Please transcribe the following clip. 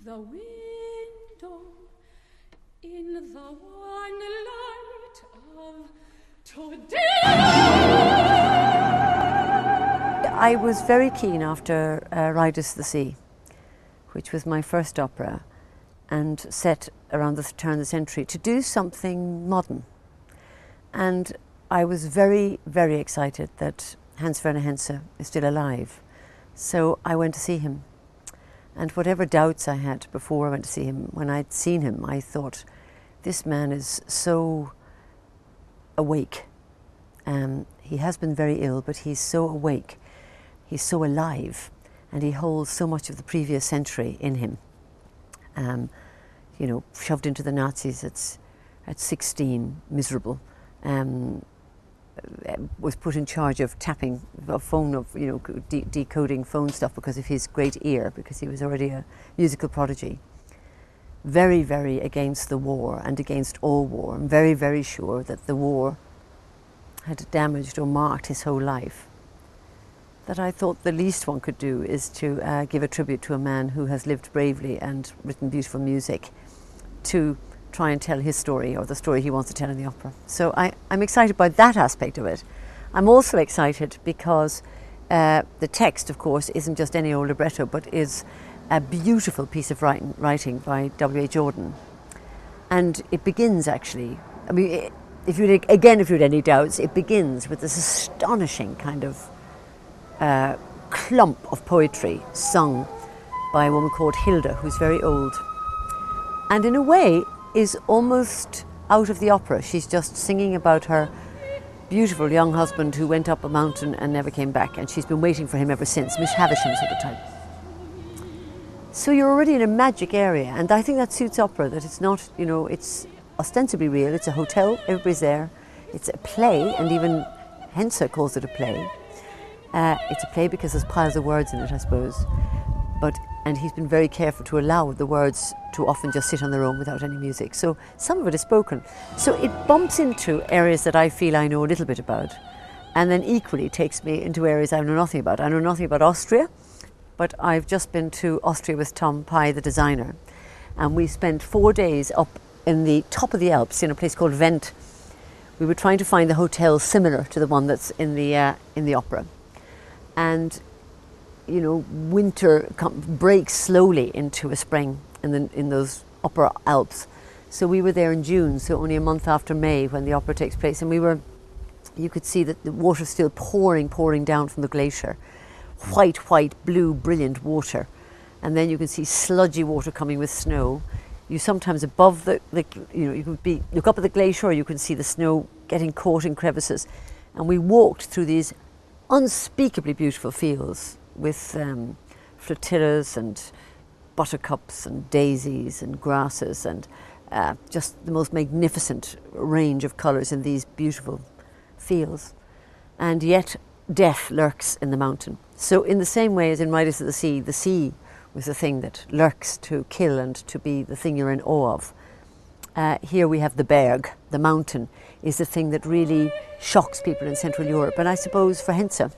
the window in the one light of today. I was very keen after Riders to the Sea, which was my first opera and set around the turn of the century, to do something modern. And I was very, very excited that Henze is still alive. So I went to see him. And whatever doubts I had before I went to see him, when I'd seen him, I thought, this man is so awake. He has been very ill, but he's so awake. He's so alive, and he holds so much of the previous century in him. You know, shoved into the Nazis at 16, miserable. Was put in charge of tapping a phone, decoding phone stuff because of his great ear, because he was already a musical prodigy. Very, very against the war and against all war. I'm very, very sure that the war had damaged or marked his whole life. That I thought the least one could do is to give a tribute to a man who has lived bravely and written beautiful music, to try and tell his story, or the story he wants to tell in the opera. So I'm excited by that aspect of it. I'm also excited because the text, of course, isn't just any old libretto, but is a beautiful piece of writing by W.A. Jordan. And it begins, actually, I mean, if you had any doubts, it begins with this astonishing kind of clump of poetry sung by a woman called Hilda, who's very old. And in a way, is almost out of the opera. She's just singing about her beautiful young husband who went up a mountain and never came back, and she's been waiting for him ever since, Miss Havisham sort of type. So you're already in a magic area, and I think that suits opera, that it's not, it's ostensibly real, it's a hotel, everybody's there, it's a play, and even Henze calls it a play. It's a play because there's piles of words in it, I suppose. And he's been very careful to allow the words to often just sit on their own without any music. So some of it is spoken. So it bumps into areas that I feel I know a little bit about, and then equally takes me into areas I know nothing about. I know nothing about Austria, but I've just been to Austria with Tom Pye, the designer, and we spent 4 days up in the top of the Alps in a place called Vent. We were trying to find the hotel similar to the one that's in the opera. And winter breaks slowly into a spring in those upper Alps. So we were there in June, so only a month after May when the opera takes place. And you could see that the water still pouring down from the glacier. White, blue, brilliant water. And then you can see sludgy water coming with snow. You sometimes above you could look up at the glacier, or you can see the snow getting caught in crevices. And we walked through these unspeakably beautiful fields with flotillas and buttercups and daisies and grasses, and just the most magnificent range of colours in these beautiful fields. And yet death lurks in the mountain. So in the same way as in Riders to the sea was the thing that lurks to kill and to be the thing you're in awe of. Here we have the berg, the mountain, is the thing that really shocks people in Central Europe. And I suppose for Henze,